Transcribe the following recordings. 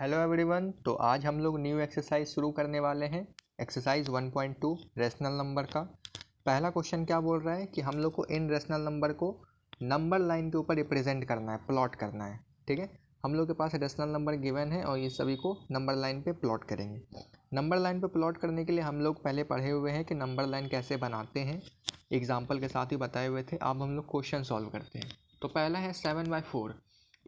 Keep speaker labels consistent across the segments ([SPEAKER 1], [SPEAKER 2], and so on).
[SPEAKER 1] Hello everyone. तो आज हम लोग न्यू एक्सरसाइज शुरू करने वाले हैं। एक्सरसाइज 1.2 रेशनल नंबर का पहला क्वेश्चन क्या बोल रहा है कि हम लोग को इन रेशनल नंबर को नंबर लाइन के ऊपर रिप्रेजेंट करना है, प्लॉट करना है। ठीक है, हम लोग के पास रेशनल नंबर गिवन है और ये सभी को नंबर लाइन पे प्लॉट करेंगे। नंबर लाइन पे प्लॉट करने के लिए हम लोग पहले पढ़े हुए हैं कि नंबर लाइन कैसे बनाते हैं, एग्जाम्पल के साथ ही बताए हुए थे। अब हम लोग क्वेश्चन सॉल्व करते हैं। तो पहला है 7/4।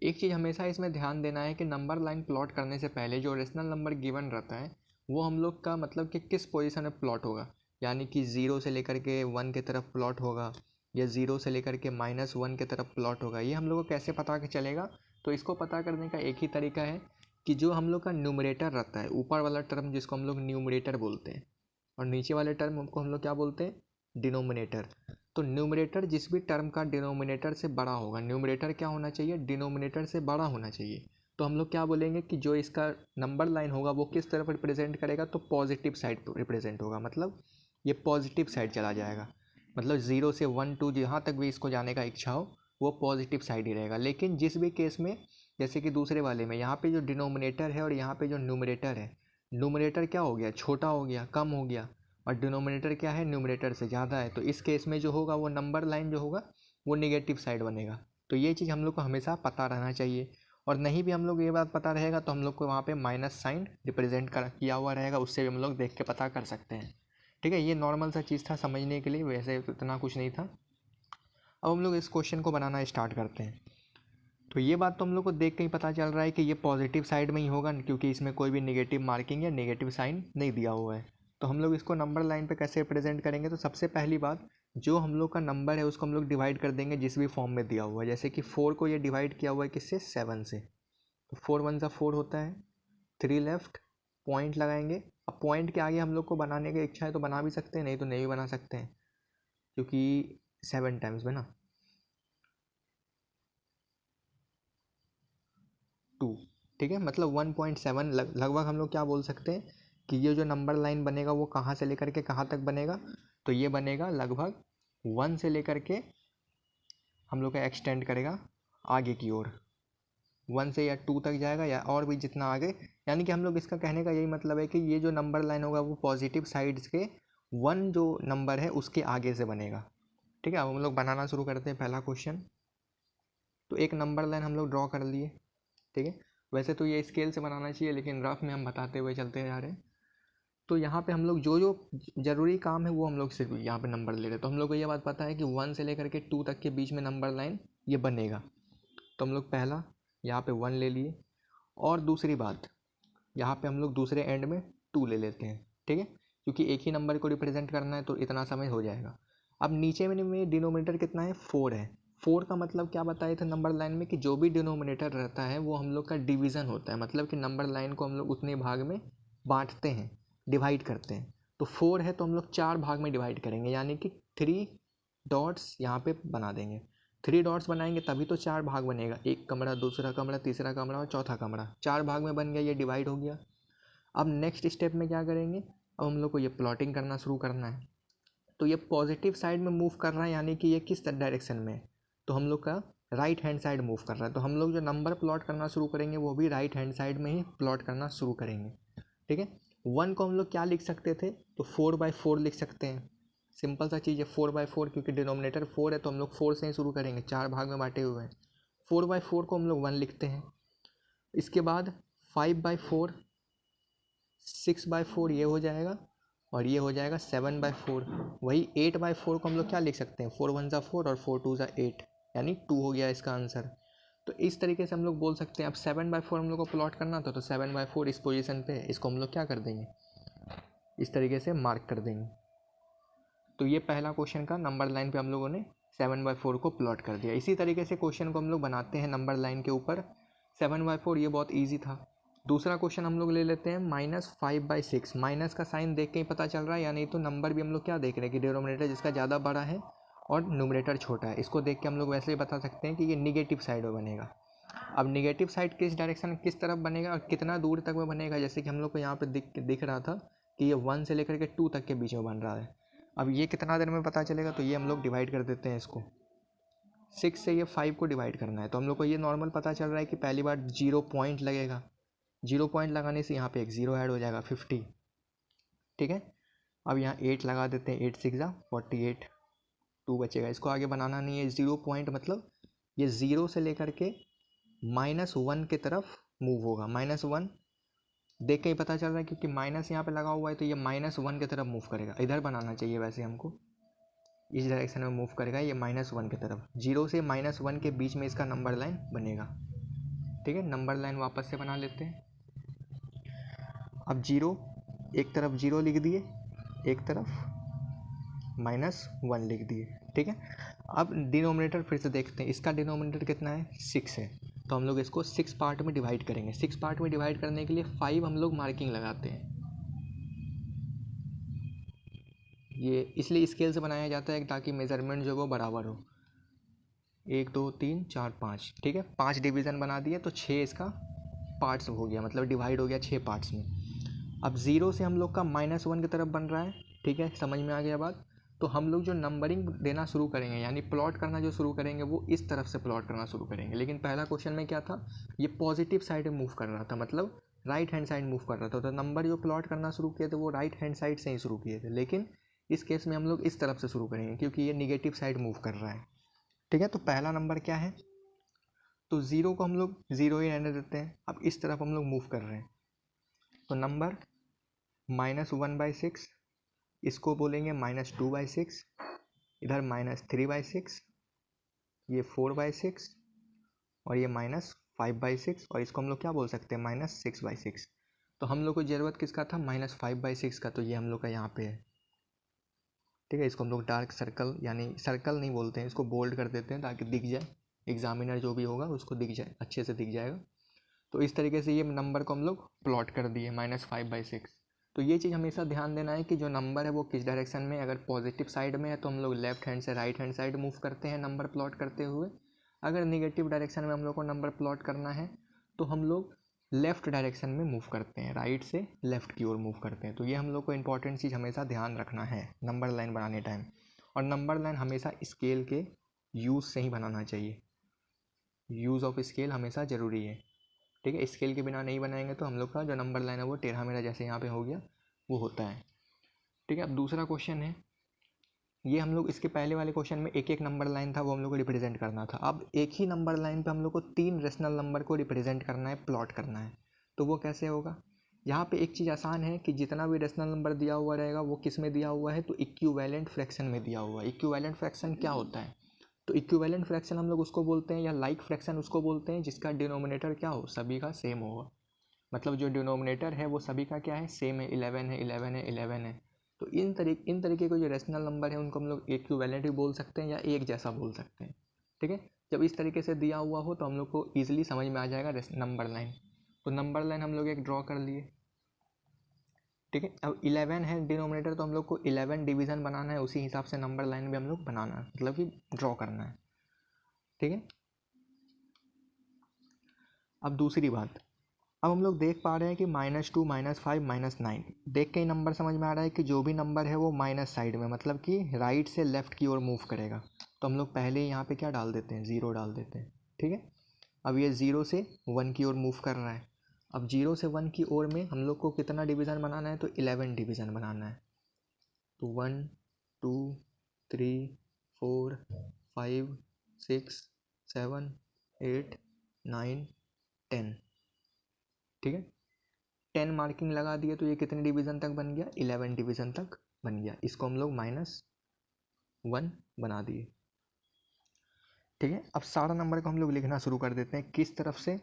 [SPEAKER 1] एक चीज़ हमेशा इसमें ध्यान देना है कि नंबर लाइन प्लॉट करने से पहले जो रेशनल नंबर गिवन रहता है वो हम लोग का मतलब कि किस पोजीशन में प्लॉट होगा, यानी कि 0 से लेकर के 1 की तरफ प्लॉट होगा या 0 से लेकर के -1 की तरफ प्लॉट होगा। ये हम लोग को कैसे पता चलेगा? तो इसको पता करने का एक ही तरीका है कि जो हम लोग का न्यूमरेटर रहता है, ऊपर वाला टर्म जिसको हम लोग न्यूमरेटर बोलते हैं और नीचे वाले टर्म को हम लोग क्या बोलते हैं, डिनोमिनेटर। तो न्यूमरेटर जिस भी टर्म का डिनोमिनेटर से बड़ा होगा, न्यूमरेटर क्या होना चाहिए, डिनोमिनेटर से बड़ा होना चाहिए। तो हम लोग क्या बोलेंगे कि जो इसका नंबर लाइन होगा वो किस तरफ रिप्रेजेंट करेगा, तो पॉजिटिव साइड रिप्रेजेंट होगा। मतलब ये पॉजिटिव साइड चला जाएगा, मतलब 0 से 1 2 जहाँ तक भी इसको जाने का इच्छा हो वो पॉजिटिव साइड ही रहेगा। लेकिन जिस भी केस में, जैसे कि दूसरे वाले में यहाँ पे जो डिनोमिनेटर है और यहाँ पे जो न्यूमरेटर है, न्यूमरेटर क्या हो गया, छोटा हो गया, कम हो गया, और डिनोमिनेटर क्या है, न्यूमरेटर से ज़्यादा है। तो इस केस में जो होगा वो नंबर लाइन जो होगा वो निगेटिव साइड बनेगा। तो ये चीज़ हम लोग को हमेशा पता रहना चाहिए। और नहीं भी हम लोग ये बात पता रहेगा तो हम लोग को वहाँ पे माइनस साइन रिप्रेजेंट किया हुआ रहेगा, उससे भी हम लोग देख के पता कर सकते हैं। ठीक है, ये नॉर्मल सा चीज़ था समझने के लिए, वैसे तो इतना कुछ नहीं था। अब हम लोग इस क्वेश्चन को बनाना स्टार्ट करते हैं। तो ये बात तो हम लोग को देख के ही पता चल रहा है कि ये पॉजिटिव साइड में ही होगा, क्योंकि इसमें कोई भी नेगेटिव मार्किंग या नेगेटिव साइन नहीं दिया हुआ है। तो हम लोग इसको नंबर लाइन पे कैसे रिप्रेजेंट करेंगे? तो सबसे पहली बात, जो हम लोग का नंबर है उसको हम लोग डिवाइड कर देंगे जिस भी फॉर्म में दिया हुआ है। जैसे कि 4 को ये डिवाइड किया हुआ है किससे, 7 से। तो 4 1 सा 4 होता है, 3 लेफ्ट, पॉइंट लगाएंगे। अब पॉइंट के आगे हम लोग को बनाने की इच्छा है तो बना भी सकते हैं, नहीं तो नहीं भी बना सकते हैं, क्योंकि 7 टाइम्स में ना 2। ठीक है, मतलब 1.7 लगभग हम लोग क्या बोल सकते हैं कि ये जो नंबर लाइन बनेगा वो कहाँ से लेकर के कहाँ तक बनेगा, तो ये बनेगा लगभग 1 से लेकर के हम लोग का एक्सटेंड करेगा आगे की ओर, 1 से या 2 तक जाएगा या और भी जितना आगे। यानी कि हम लोग इसका कहने का यही मतलब है कि ये जो नंबर लाइन होगा वो पॉजिटिव साइड्स के 1 जो नंबर है उसके आगे से बनेगा। ठीक है, अब हम लोग बनाना शुरू करते हैं पहला क्वेश्चन। तो एक नंबर लाइन हम लोग ड्रॉ कर लिए। ठीक है, वैसे तो ये स्केल से बनाना चाहिए लेकिन रफ में हम बताते हुए चलते जा रहे हैं। तो यहाँ पे हम लोग जो जो ज़रूरी काम है वो हम लोग सिर्फ यहाँ पे नंबर ले रहे हैं। तो हम लोग को ये बात पता है कि 1 से लेकर के 2 तक के बीच में नंबर लाइन ये बनेगा। तो हम लोग पहला यहाँ पे 1 ले लिए, और दूसरी बात यहाँ पे हम लोग दूसरे एंड में 2 ले लेते हैं। ठीक है, क्योंकि एक ही नंबर को रिप्रेजेंट करना है तो इतना समय हो जाएगा। अब नीचे में डिनोमिनेटर कितना है, 4 है। 4 का मतलब क्या बताए थे नंबर लाइन में कि जो भी डिनोमिनेटर रहता है वो हम लोग का डिवीज़न होता है, मतलब कि नंबर लाइन को हम लोग उतने भाग में बांटते हैं, डिवाइड करते हैं। तो 4 है तो हम लोग 4 भाग में डिवाइड करेंगे, यानी कि 3 डॉट्स यहाँ पे बना देंगे। 3 डॉट्स बनाएंगे तभी तो 4 भाग बनेगा, एक कमरा, दूसरा कमरा, तीसरा कमरा और चौथा कमरा, 4 भाग में बन गया, ये डिवाइड हो गया। अब नेक्स्ट स्टेप में क्या करेंगे, अब हम लोग को ये प्लॉटिंग करना शुरू करना है। तो ये पॉजिटिव साइड में मूव कर रहा है, यानी कि ये किस डायरेक्शन में है, तो हम लोग का राइट हैंड साइड मूव कर रहा है। तो हम लोग जो नंबर प्लॉट करना शुरू करेंगे वो भी राइट हैंड साइड में ही प्लॉट करना शुरू करेंगे। ठीक है, 1 को हम लोग क्या लिख सकते थे, तो 4/4 लिख सकते हैं। सिंपल सा चीज़ है 4/4, क्योंकि डिनोमिनेटर 4 है तो हम लोग 4 से ही शुरू करेंगे, 4 भाग में बांटे हुए हैं। 4/4 को हम लोग 1 लिखते हैं। इसके बाद 5/4, 6/4 ये हो जाएगा, और ये हो जाएगा 7/4। वही 8/4 को हम लोग क्या लिख सकते हैं, 4 1 ज़ा 4 और 4 2 ज़ा 8, यानी 2 हो गया इसका आंसर। तो इस तरीके से हम लोग बोल सकते हैं। अब 7/4 हम लोग को प्लॉट करना था, तो 7/4 इस पोजीशन पे है, इसको हम लोग क्या कर देंगे, इस तरीके से मार्क कर देंगे। तो ये पहला क्वेश्चन का नंबर लाइन पे हम लोगों ने 7/4 को प्लॉट कर दिया। इसी तरीके से क्वेश्चन को हम लोग बनाते हैं नंबर लाइन के ऊपर 7/4, ये बहुत ईजी था। दूसरा क्वेश्चन हम लोग ले लेते हैं -5/6। माइनस का साइन देख के ही पता चल रहा है, या नहीं तो नंबर भी हम लोग क्या देख रहे हैं कि डिनोमिनेटर जिसका ज़्यादा बड़ा है और न्यूमरेटर छोटा है, इसको देख के हम लोग वैसे ही बता सकते हैं कि ये निगेटिव साइड में बनेगा। अब निगेटिव साइड किस डायरेक्शन, किस तरफ बनेगा और कितना दूर तक में बनेगा, जैसे कि हम लोग को यहाँ पे दिख रहा था कि ये 1 से लेकर के 2 तक के बीच में बन रहा है। अब ये कितना देर में पता चलेगा, तो ये हम लोग डिवाइड कर देते हैं इसको। 6 से ये 5 को डिवाइड करना है, तो हम लोग को ये नॉर्मल पता चल रहा है कि पहली बार 0 पॉइंट लगेगा, 0 पॉइंट लगाने से यहाँ पे एक 0 ऐड हो जाएगा 50, ठीक है। अब यहाँ 8 लगा देते हैं, 8 6 48, 2 बचेगा। इसको आगे बनाना नहीं है, 0 पॉइंट मतलब ये 0 से लेकर के -1 की तरफ मूव होगा। -1 देख के ही पता चल रहा है क्योंकि माइनस यहाँ पे लगा हुआ है, तो ये -1 की तरफ मूव करेगा। इधर बनाना चाहिए वैसे हमको, इस डायरेक्शन में मूव करेगा ये -1 की तरफ। 0 से -1 के बीच में इसका नंबर लाइन बनेगा, ठीक है। नंबर लाइन वापस से बना लेते हैं। अब 0 एक तरफ 0 लिख दिए, एक तरफ -1 लिख दिए, ठीक है। अब डिनोमिनेटर फिर से देखते हैं, इसका डिनोमिनेटर कितना है, 6 है। तो हम लोग इसको 6 पार्ट में डिवाइड करेंगे। 6 पार्ट में डिवाइड करने के लिए 5 हम लोग मार्किंग लगाते हैं। ये इसलिए स्केल से बनाया जाता है ताकि मेजरमेंट जो वो बराबर हो। 1 2 3 4 5, ठीक है। 5 डिवीज़न बना दिए तो 6 इसका पार्ट्स हो गया, मतलब डिवाइड हो गया 6 पार्ट्स में। अब 0 से हम लोग का -1 की तरफ बन रहा है, ठीक है, समझ में आ गया बात। तो हम लोग जो नंबरिंग देना शुरू करेंगे, यानी प्लॉट करना जो शुरू करेंगे, वो इस तरफ से प्लॉट करना शुरू करेंगे। लेकिन पहला क्वेश्चन में क्या था, ये पॉजिटिव साइड में मूव कर रहा था, मतलब राइट हैंड साइड मूव कर रहा था। तो नंबर जो प्लॉट करना शुरू किए थे वो राइट हैंड साइड से ही शुरू किए थे। लेकिन इस केस में हम लोग इस तरफ से शुरू करेंगे क्योंकि ये निगेटिव साइड मूव कर रहा है, ठीक है। तो पहला नंबर क्या है, तो 0 को हम लोग 0 ही रहने देते हैं। अब इस तरफ हम लोग मूव कर रहे हैं, तो नंबर -1/6, इसको बोलेंगे -2/6, इधर -3/6, ये 4/6 और ये -5/6, और इसको हम लोग क्या बोल सकते हैं, -6/6। तो हम लोग को ज़रूरत किसका था, -5/6 का, तो ये हम लोग का यहाँ पे है, ठीक है। इसको हम लोग डार्क सर्कल, यानी सर्कल नहीं बोलते हैं, इसको बोल्ड कर देते हैं ताकि दिख जाए, एग्जामिनर जो भी होगा उसको दिख जाए, अच्छे से दिख जाएगा। तो इस तरीके से ये नंबर को हम लोग प्लॉट कर दिए -5/6। तो ये चीज़ हमेशा ध्यान देना है कि जो नंबर है वो किस डायरेक्शन में, अगर पॉजिटिव साइड में है तो हम लोग लेफ्ट हैंड से राइट हैंड साइड मूव करते हैं नंबर प्लॉट करते हुए। अगर निगेटिव डायरेक्शन में हम लोग को नंबर प्लॉट करना है तो हम लोग लेफ़्ट डायरेक्शन में मूव करते हैं, राइट से लेफ़्ट की ओर मूव करते हैं। तो ये हम लोग को इंपॉर्टेंट चीज़ हमेशा ध्यान रखना है नंबर लाइन बनाने टाइम। और नंबर लाइन हमेशा स्केल के यूज़ से ही बनाना चाहिए, यूज़ ऑफ स्केल हमेशा ज़रूरी है, ठीक है। स्केल के बिना नहीं बनाएंगे तो हम लोग का जो नंबर लाइन है वो टेढ़ा मेढ़ा जैसे यहाँ पे हो गया वो होता है, ठीक है। अब दूसरा क्वेश्चन है, ये हम लोग इसके पहले वाले क्वेश्चन में एक एक नंबर लाइन था वो हम लोग को रिप्रेजेंट करना था। अब एक ही नंबर लाइन पे हम लोग को 3 रेशनल नंबर को रिप्रेजेंट करना है, प्लॉट करना है। तो वो कैसे होगा, यहाँ पे एक चीज़ आसान है कि जितना भी रेशनल नंबर दिया हुआ रहेगा वो किस में दिया हुआ है, तो इक्विवेलेंट फ्रैक्शन में दिया हुआ है। इक्विवेलेंट फ्रैक्शन क्या होता है, तो इक्विवेलेंट फ्रैक्शन हम लोग उसको बोलते हैं, या लाइक फ्रैक्शन उसको बोलते हैं, जिसका डिनोमिनेटर क्या हो, सभी का सेम होगा। मतलब जो डिनोमिनेटर है वो सभी का क्या है, सेम है, 11 है, 11 है, 11 है। तो इन तरीके के जो रेशनल नंबर है उनको हम लोग इक्विवेलेंट भी बोल सकते हैं या एक जैसा बोल सकते हैं, ठीक है। जब इस तरीके से दिया हुआ हो तो हम लोग को ईजिली समझ में आ जाएगा नंबर लाइन। तो नंबर लाइन हम लोग एक ड्रॉ कर लिए, ठीक है। अब 11 है डिनोमिनेटर, तो हम लोग को 11 डिवीज़न बनाना है, उसी हिसाब से नंबर लाइन भी हम लोग बनाना है, मतलब कि ड्रॉ करना है, ठीक है। अब दूसरी बात, अब हम लोग देख पा रहे हैं कि -2 -5 -9, देख के ही नंबर समझ में आ रहा है कि जो भी नंबर है वो माइनस साइड में, मतलब कि राइट से लेफ़्ट की ओर मूव करेगा। तो हम लोग पहले ही यहाँ पे क्या डाल देते हैं, 0 डाल देते हैं, ठीक है। अब ये 0 से 1 की ओर मूव कर रहा है। अब 0 से 1 की ओर में हम लोग को कितना डिवीज़न बनाना है, तो 11 डिवीज़न बनाना है। तो 1 2 3 4 5 6 7 8 9 10, ठीक है। 10 मार्किंग लगा दिए तो ये कितने डिवीज़न तक बन गया, 11 डिवीज़न तक बन गया। इसको हम लोग -1 बना दिए, ठीक है। अब सारा नंबर को हम लोग लिखना शुरू कर देते हैं, किस तरफ से,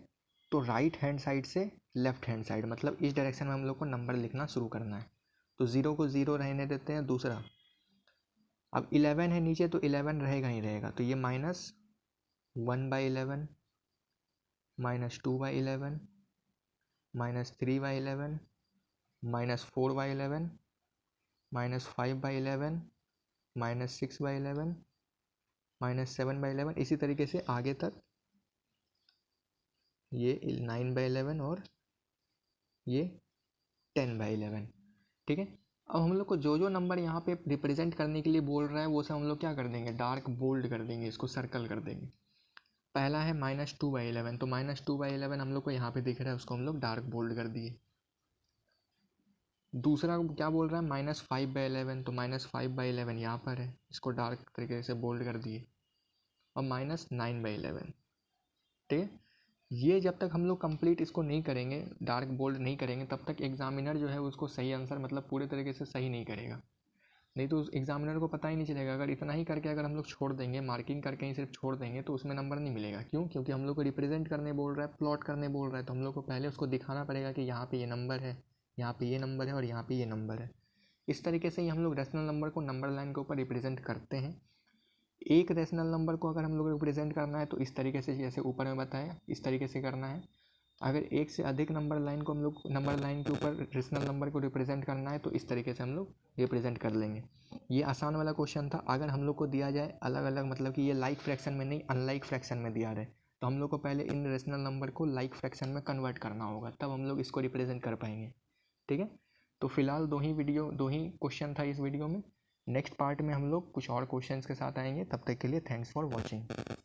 [SPEAKER 1] तो राइट हैंड साइड से लेफ्ट हैंड साइड, मतलब इस डायरेक्शन में हम लोग को नंबर लिखना शुरू करना है। तो 0 को 0 रहने देते हैं। दूसरा, अब 11 है नीचे तो 11 रहेगा ही रहेगा, तो ये -1/11, -2/11, -3/11, -4/11, -5/11, -6/11, -7/11, इसी तरीके से आगे तक, ये 9/11 और ये 10/11, ठीक है। अब हम लोग को जो जो नंबर यहाँ पे रिप्रेजेंट करने के लिए बोल रहा है वो सब हम लोग क्या कर देंगे, डार्क बोल्ड कर देंगे, इसको सर्कल कर देंगे। पहला है -2/11, तो -2/11 हम लोग को यहाँ पे दिख रहा है, उसको हम लोग डार्क बोल्ड कर दिए। दूसरा क्या बोल रहा है -5/11, तो -5/11 यहाँ पर है, इसको डार्क तरीके से बोल्ड कर दिए। और -9/11, ठीक है। ये जब तक हम लोग कंप्लीट इसको नहीं करेंगे, डार्क बोल्ड नहीं करेंगे, तब तक एग्जामिनर जो है उसको सही आंसर मतलब पूरे तरीके से सही नहीं करेगा। नहीं तो उस एग्जामिनर को पता ही नहीं चलेगा। अगर इतना ही करके अगर हम लोग छोड़ देंगे, मार्किंग करके ही सिर्फ छोड़ देंगे, तो उसमें नंबर नहीं मिलेगा। क्यों? क्योंकि हम लोग को रिप्रेजेंट करने बोल रहा है, प्लॉट करने बोल रहा है, तो हम लोग को पहले उसको दिखाना पड़ेगा कि यहाँ पे ये नंबर है, यहाँ पे ये नंबर है और यहाँ पे ये नंबर है। इस तरीके से ही हम लोग रेशनल नंबर को नंबर लाइन के ऊपर रिप्रेजेंट करते हैं। एक रेशनल नंबर को अगर हम लोग रिप्रेजेंट करना है तो इस तरीके से, जैसे ऊपर में बताया, इस तरीके से करना है। अगर एक से अधिक नंबर लाइन को हम लोग नंबर लाइन के ऊपर रेशनल नंबर को रिप्रेजेंट करना है तो इस तरीके से हम लोग रिप्रेजेंट कर लेंगे। ये आसान वाला क्वेश्चन था। अगर हम लोग को दिया जाए अलग अलग, मतलब कि ये लाइक फ्रैक्शन में नहीं अनलाइक फ्रैक्शन में दिया रहे, तो हम लोग को पहले इन रेशनल नंबर को लाइक फ्रैक्शन में कन्वर्ट करना होगा, तब हम लोग इसको रिप्रेजेंट कर पाएंगे। ठीक है। तो फिलहाल दो ही क्वेश्चन था इस वीडियो में। नेक्स्ट पार्ट में हम लोग कुछ और क्वेश्चंस के साथ आएंगे। तब तक के लिए थैंक्स फॉर वॉचिंग।